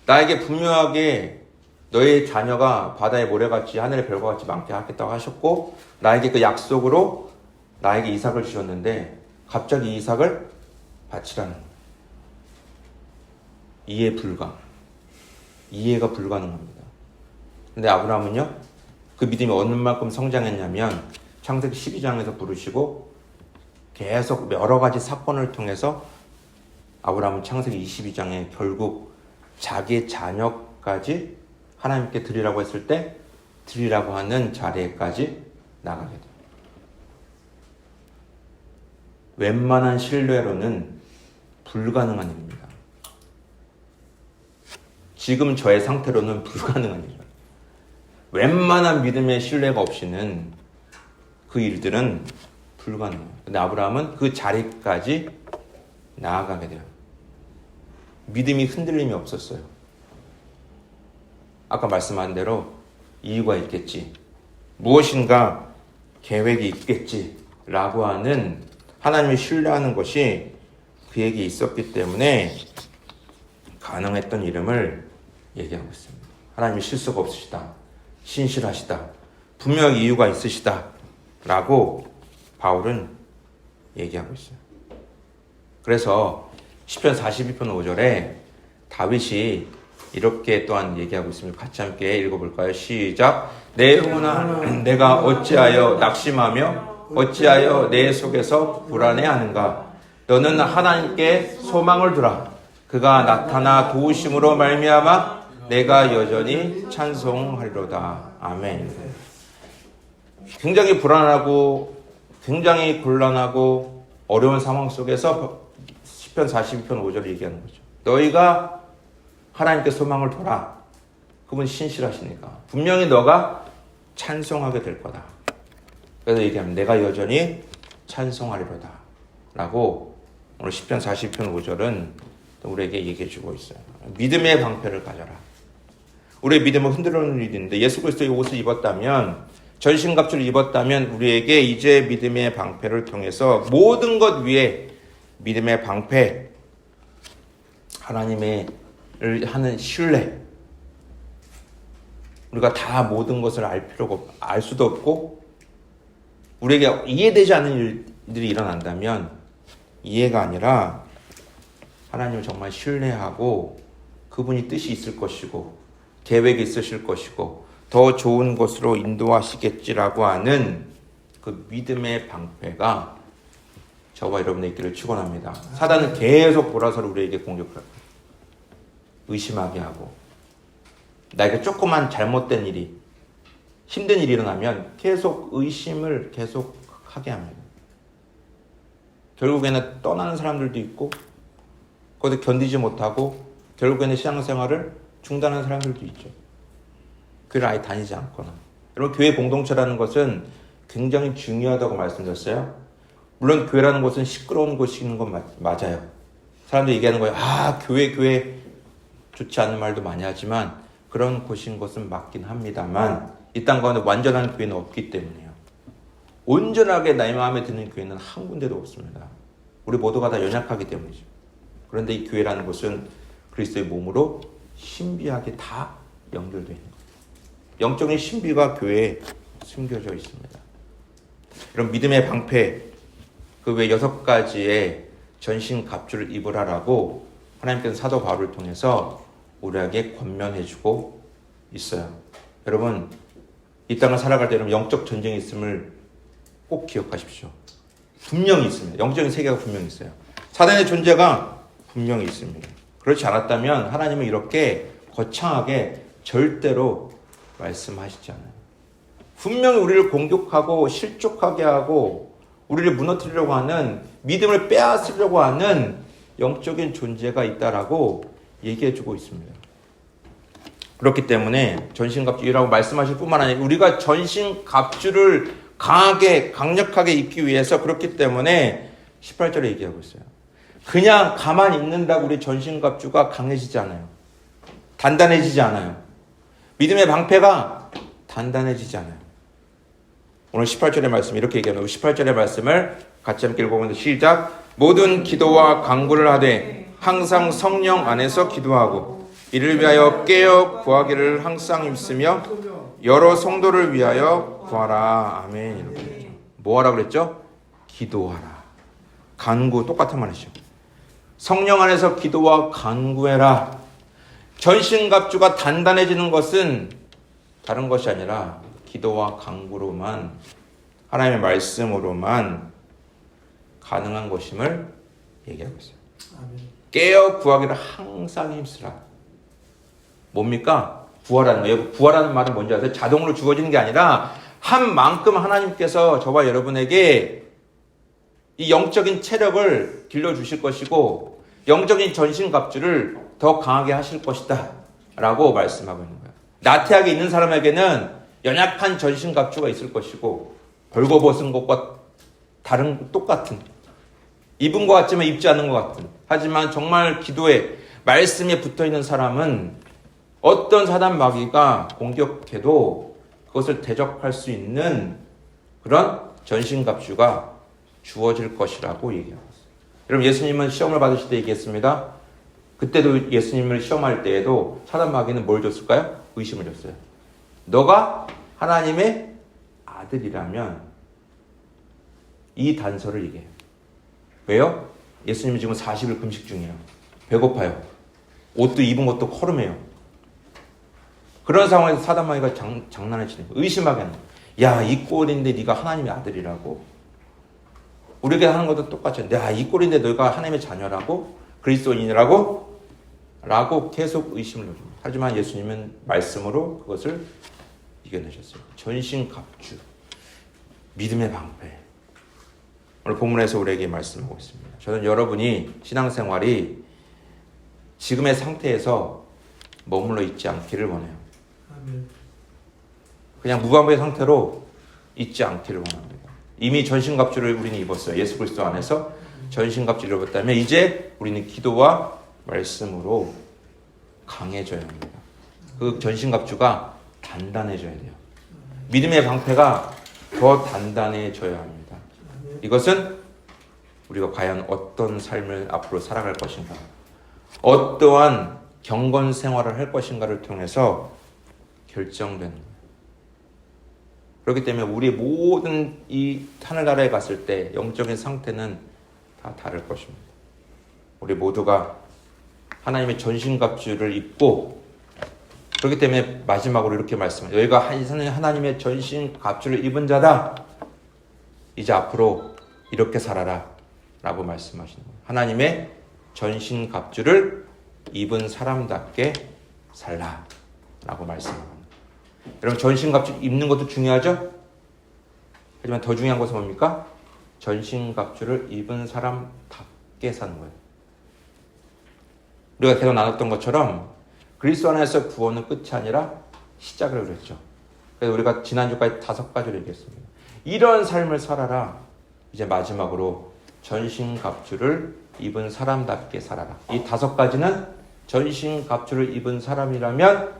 나에게 분명하게 너의 자녀가 바다의 모래같이 하늘의 별과 같이 많게 하겠다고 하셨고 나에게 그 약속으로 나에게 이삭을 주셨는데 갑자기 이삭을 바치라는 거예요. 이해가 불가능합니다. 근데 아브라함은요, 그 믿음이 어느 만큼 성장했냐면 창세기 12장에서 부르시고 계속 여러 가지 사건을 통해서 아브라함은 창세기 22장에 결국 자기 자녀까지 하나님께 드리라고 했을 때 드리라고 하는 자리에까지 나가게 돼요. 웬만한 신뢰로는 불가능한 일입니다. 지금 저의 상태로는 불가능한 일이에요. 웬만한 믿음의 신뢰가 없이는 그 일들은 불가능해요. 근데 아브라함은 그 자리까지 나아가게 돼요. 믿음이 흔들림이 없었어요. 아까 말씀한 대로 이유가 있겠지. 무엇인가 계획이 있겠지라고 하는 하나님을 신뢰하는 것이 그에게 있었기 때문에 가능했던 이름을 얘기하고 있습니다. 하나님이 실수가 없으시다. 신실하시다. 분명히 이유가 있으시다. 라고 바울은 얘기하고 있어요. 그래서 시편 42편 5절에 다윗이 이렇게 또한 얘기하고 있습니다. 같이 함께 읽어볼까요? 시작. 내 영혼아 내가 어찌하여 낙심하며 어찌하여 내 속에서 불안해하는가. 너는 하나님께 소망을 두라. 그가 나타나 도우심으로 말미암아 내가 여전히 찬송하리로다. 아멘. 굉장히 불안하고 굉장히 곤란하고 어려운 상황 속에서 시편 42편 5절을 얘기하는 거죠. 너희가 하나님께 소망을 둬라. 그분 신실하시니까 분명히 너가 찬송하게 될 거다. 그래서 얘기하면 내가 여전히 찬송하리로다 라고 오늘 시편 40편 5절은 우리에게 얘기해 주고 있어요. 믿음의 방패를 가져라. 우리의 믿음을 흔들어놓는 일이 있는데 예수 그리스도의 옷을 입었다면, 전신갑주를 입었다면 우리에게 이제 믿음의 방패를 통해서 모든 것 위에 믿음의 방패, 하나님의 하는 신뢰, 우리가 다 모든 것을 알 수도 없고 우리에게 이해되지 않는 일들이 일어난다면 이해가 아니라 하나님을 정말 신뢰하고 그분이 뜻이 있을 것이고 계획이 있으실 것이고 더 좋은 것으로 인도하시겠지라고 하는 그 믿음의 방패가 저와 여러분의 있기를 축원합니다. 사단은 계속 돌아서 우리에게 공격하고 의심하게 하고 나에게 조그만 잘못된 일이 힘든 일이 일어나면 계속 의심을 계속 하게 합니다. 결국에는 떠나는 사람들도 있고 그것을 견디지 못하고 결국에는 신앙생활을 중단하는 사람들도 있죠. 교회를 아예 다니지 않거나. 여러분, 교회 공동체라는 것은 굉장히 중요하다고 말씀드렸어요. 물론 교회라는 곳은 시끄러운 곳인 건 맞아요. 사람들이 얘기하는 거예요. 교회 좋지 않은 말도 많이 하지만 그런 곳인 것은 맞긴 합니다만 이 땅 가운데 완전한 교회는 없기 때문에요. 온전하게 나의 마음에 드는 교회는 한 군데도 없습니다. 우리 모두가 다 연약하기 때문이죠. 그런데 이 교회라는 곳은 그리스도의 몸으로 신비하게 다 연결되어 있는 거예요. 영적인 신비가 교회에 숨겨져 있습니다. 이런 믿음의 방패, 그 외 6가지의 전신 갑주를 입으라라고 하나님께서 사도 바울을 통해서 우리에게 권면해주고 있어요. 여러분, 이 땅을 살아갈 때 여러분 영적 전쟁이 있음을 꼭 기억하십시오. 분명히 있습니다. 영적인 세계가 분명히 있어요. 사단의 존재가 분명히 있습니다. 그렇지 않았다면 하나님은 이렇게 거창하게 절대로 말씀하시지 않아요. 분명히 우리를 공격하고 실족하게 하고 우리를 무너뜨리려고 하는, 믿음을 빼앗으려고 하는 영적인 존재가 있다라고 얘기해주고 있습니다. 그렇기 때문에 전신갑주라고 말씀하실 뿐만 아니라 우리가 전신갑주를 강하게 강력하게 입기 위해서 그렇기 때문에 18절에 얘기하고 있어요. 그냥 가만히 있는다고 우리 전신갑주가 강해지지 않아요. 단단해지지 않아요. 믿음의 방패가 단단해지지 않아요. 오늘 18절의 말씀 이렇게 얘기합니다. 18절의 말씀을 같이 함께 읽어보면 시작. 모든 기도와 간구를 하되 항상 성령 안에서 기도하고 이를 위하여 깨어 구하기를 항상 힘쓰며 여러 성도를 위하여 구하라. 아멘. 이렇게 했죠. 뭐 하라 그랬죠? 기도하라. 간구 똑같은 말이죠. 성령 안에서 기도와 간구해라. 전신갑주가 단단해지는 것은 다른 것이 아니라 기도와 간구로만, 하나님의 말씀으로만 가능한 것임을 얘기하고 있어요. 깨어 구하기를 항상 힘쓰라. 뭡니까? 구하라는 거예요. 구하라는 말은 뭔지 아세요? 자동으로 주어지는 게 아니라 한 만큼 하나님께서 저와 여러분에게 이 영적인 체력을 길러주실 것이고 영적인 전신갑주를 더 강하게 하실 것이다 라고 말씀하고 있는 거예요. 나태하게 있는 사람에게는 연약한 전신갑주가 있을 것이고 벌거벗은 것과 똑같은, 입은 것 같지만 입지 않는 것 같은, 하지만 정말 기도에 말씀에 붙어있는 사람은 어떤 사단 마귀가 공격해도 그것을 대적할 수 있는 그런 전신갑주가 주어질 것이라고 얘기하고 있어요. 여러분, 예수님은 시험을 받으실 때 얘기했습니다. 그때도 예수님을 시험할 때에도 사단 마귀는 뭘 줬을까요? 의심을 줬어요. 너가 하나님의 아들이라면 이 단서를 얘기해요. 왜요? 예수님은 지금 40일 금식 중이에요. 배고파요. 옷도 입은 것도 허름해요. 그런 상황에서 사단 마귀가 장난을 치는 거예요. 의심하게 하는 거예요. 야, 이 꼴인데 네가 하나님의 아들이라고. 우리에게 하는 것도 똑같죠. 야, 이 꼴인데 너가 하나님의 자녀라고? 그리스도인이라고? 라고 계속 의심을 넣어줍니다. 하지만 예수님은 말씀으로 그것을 이겨내셨어요. 전신갑주, 믿음의 방패. 오늘 본문에서 우리에게 말씀하고 있습니다. 저는 여러분이 신앙생활이 지금의 상태에서 머물러 있지 않기를 원해요. 그냥 무방비의 상태로 있지 않기를 원합니다. 이미 전신갑주를 우리는 입었어요. 예수 그리스도 안에서 전신갑주를 입었다면 이제 우리는 기도와 말씀으로 강해져야 합니다. 그 전신갑주가 단단해져야 돼요. 믿음의 방패가 더 단단해져야 합니다. 이것은 우리가 과연 어떤 삶을 앞으로 살아갈 것인가, 어떠한 경건 생활을 할 것인가를 통해서 결정되는 거예요. 그렇기 때문에 우리 모든 이 하늘나라에 갔을 때 영적인 상태는 다 다를 것입니다. 우리 모두가 하나님의 전신갑주를 입고, 그렇기 때문에 마지막으로 이렇게 말씀해요. 너희가 하나님의 전신갑주를 입은 자다. 이제 앞으로 이렇게 살아라 라고 말씀하시는 거예요. 하나님의 전신갑주를 입은 사람답게 살라 라고 말씀합니다. 여러분, 전신갑주 입는 것도 중요하죠? 하지만 더 중요한 것은 뭡니까? 전신갑주를 입은 사람답게 사는 거예요. 우리가 계속 나눴던 것처럼 그리스도 안에서 구원은 끝이 아니라 시작을 그랬죠. 그래서 우리가 지난주까지 5가지를 얘기했습니다. 이런 삶을 살아라. 이제 마지막으로 전신갑주를 입은 사람답게 살아라. 이 5가지는 전신갑주를 입은 사람이라면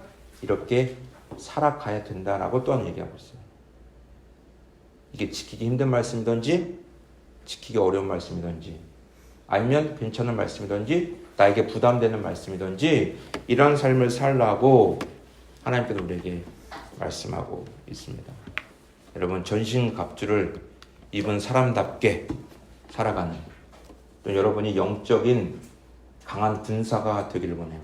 이렇게 살아가야 된다라고 또한 얘기하고 있어요. 이게 지키기 힘든 말씀이든지 지키기 어려운 말씀이든지 아니면 괜찮은 말씀이든지 나에게 부담되는 말씀이든지 이런 삶을 살라고 하나님께서 우리에게 말씀하고 있습니다. 여러분, 전신갑주를 입은 사람답게 살아가는, 또 여러분이 영적인 강한 군사가 되기를 원해요.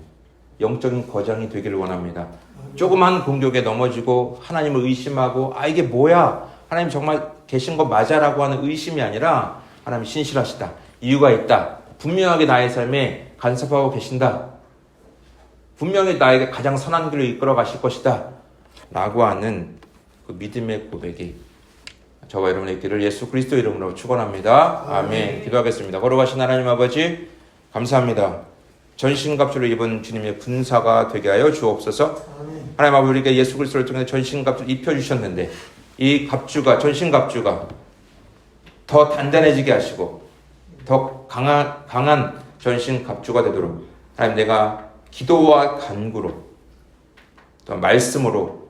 영적인 거장이 되기를 원합니다. 조그만 공격에 넘어지고 하나님을 의심하고 이게 뭐야? 하나님 정말 계신 거 맞아라고 하는 의심이 아니라 하나님이 신실하시다. 이유가 있다. 분명하게 나의 삶에 간섭하고 계신다. 분명히 나에게 가장 선한 길로 이끌어 가실 것이다. 라고 하는 그 믿음의 고백이 저와 여러분의 있기를 예수 그리스도 이름으로 축원합니다. 아멘. 기도하겠습니다. 걸어가신 하나님 아버지 감사합니다. 전신갑주를 입은 주님의 군사가 되게 하여 주옵소서. 하나님 아버지, 우리가 예수 그리스도를 통해 전신갑주를 입혀주셨는데 이 갑주가, 전신갑주가 더 단단해지게 하시고 더 강한 전신갑주가 되도록 하나님, 내가 기도와 간구로 또 말씀으로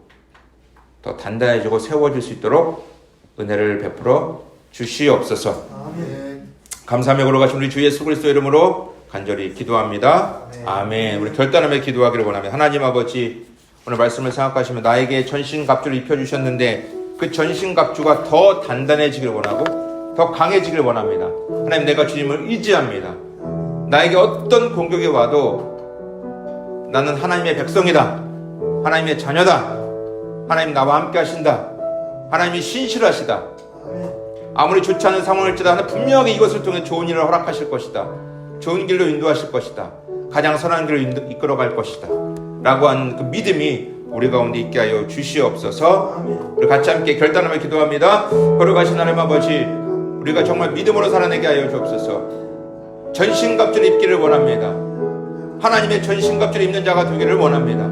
더 단단해지고 세워질 수 있도록 은혜를 베풀어 주시옵소서. 아멘. 감사하며 걸어가신 우리 주 예수 그리스도 이름으로 간절히 기도합니다. 아멘. 우리 결단하며 기도하기를 원합니다. 하나님 아버지, 오늘 말씀을 생각하시면 나에게 전신갑주를 입혀주셨는데 그 전신갑주가 더 단단해지길 원하고 더 강해지길 원합니다. 하나님, 내가 주님을 의지합니다. 나에게 어떤 공격이 와도 나는 하나님의 백성이다. 하나님의 자녀다. 하나님 나와 함께 하신다. 하나님이 신실하시다. 아무리 좋지 않은 상황일지라도 하나님 분명히 이것을 통해 좋은 일을 허락하실 것이다. 좋은 길로 인도하실 것이다. 가장 선한 길로 이끌어갈 것이다. 라고 하는 그 믿음이 우리 가운데 있게 하여 주시옵소서. 우리 같이 함께 결단하며 기도합니다. 걸어가신 하나님 아버지, 우리가 정말 믿음으로 살아내게 하여 주옵소서. 전신갑주를 입기를 원합니다. 하나님의 전신갑주를 입는 자가 되기를 원합니다.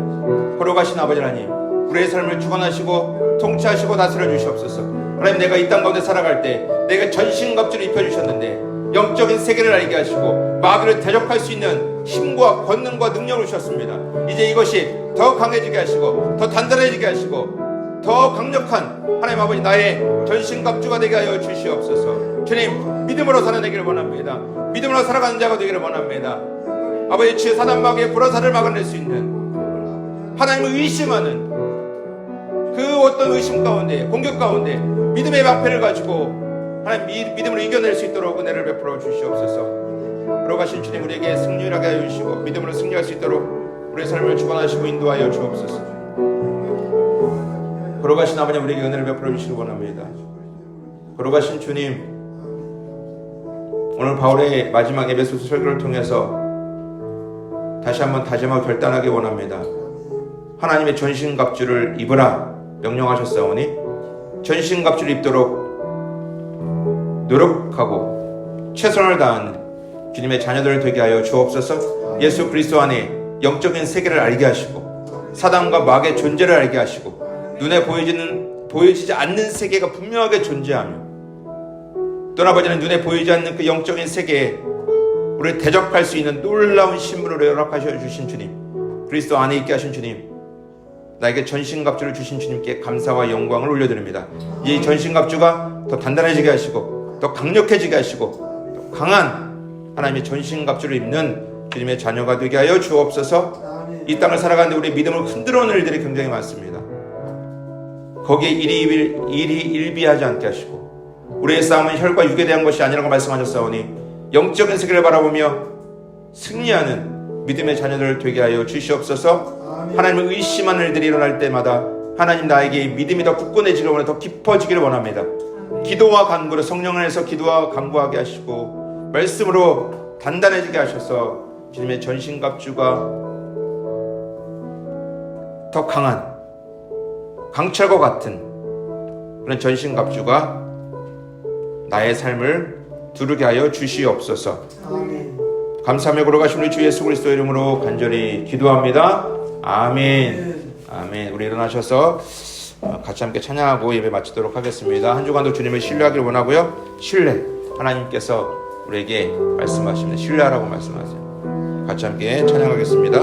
걸어가신 아버지 하나님, 우리의 삶을 주관하시고 통치하시고 다스려 주시옵소서. 하나님, 내가 이 땅 가운데 살아갈 때 내가 전신갑주를 입혀주셨는데 영적인 세계를 알게 하시고 마귀를 대적할 수 있는 힘과 권능과 능력을 주셨습니다. 이제 이것이 더 강해지게 하시고 더 단단해지게 하시고 더 강력한 하나님 아버지 나의 전신갑주가 되게 하여 주시옵소서. 주님, 믿음으로 살아내기를 원합니다. 믿음으로 살아가는 자가 되기를 원합니다. 아버지, 주 사단 마귀의 불화살을 막아낼 수 있는, 하나님을 의심하는 그 어떤 의심 가운데, 공격 가운데 믿음의 방패를 가지고 하나님 믿음으로 이겨낼 수 있도록 은혜를 베풀어 주시옵소서. 걸어가신 주님, 우리에게 승리를 하게 하여 주시고 믿음으로 승리할 수 있도록 우리의 삶을 주관하시고 인도하여 주옵소서. 걸어가신 아버지, 우리에게 은혜를 베풀어 주시기 원합니다. 걸어가신 주님, 오늘 바울의 마지막 에베소서 설교를 통해서 다시 한번 다짐하고 결단하기 원합니다. 하나님의 전신갑주를 입으라 명령하셨사오니 전신갑주를 입도록 노력하고 최선을 다하는 주님의 자녀들 되게 하여 주옵소서. 예수 그리스도 안에 영적인 세계를 알게 하시고 사단과 마귀의 존재를 알게 하시고 눈에 보여지지 않는 세계가 분명하게 존재하며 떠나버리는 눈에 보이지 않는 그 영적인 세계에 우리를 대적할 수 있는 놀라운 신분으로 연락하셔 주신 주님, 그리스도 안에 있게 하신 주님, 나에게 전신갑주를 주신 주님께 감사와 영광을 올려드립니다. 이 전신갑주가 더 단단해지게 하시고 더 강력해지게 하시고 더 강한 하나님의 전신갑주를 입는 주님의 자녀가 되게 하여 주옵소서. 이 땅을 살아가는데 우리의 믿음을 흔들어 놓은 일들이 굉장히 많습니다. 거기에 일이 일비하지 않게 하시고 우리의 싸움은 혈과 육에 대한 것이 아니라고 말씀하셨사오니 영적인 세계를 바라보며 승리하는 믿음의 자녀들 되게 하여 주시옵소서. 하나님을 의심하는 일들이 일어날 때마다 하나님, 나에게 믿음이 더 굳건해지기를 원하고 더 깊어지기를 원합니다. 기도와 간구로 성령 안에서 기도와 간구하게 하시고 말씀으로 단단해지게 하셔서 주님의 전신갑주가 더 강한 강철과 같은 그런 전신갑주가 나의 삶을 두르게 하여 주시옵소서. 감사하며 걸어가신 우리 주 예수 그리스도 이름으로 간절히 기도합니다. 아멘. 아멘. 우리 일어나셔서 같이 함께 찬양하고 예배 마치도록 하겠습니다. 한 주간도 주님을 신뢰하기를 원하고요. 신뢰, 하나님께서 우리에게 말씀하시는 신뢰하라고 말씀하세요. 같이 함께 찬양하겠습니다.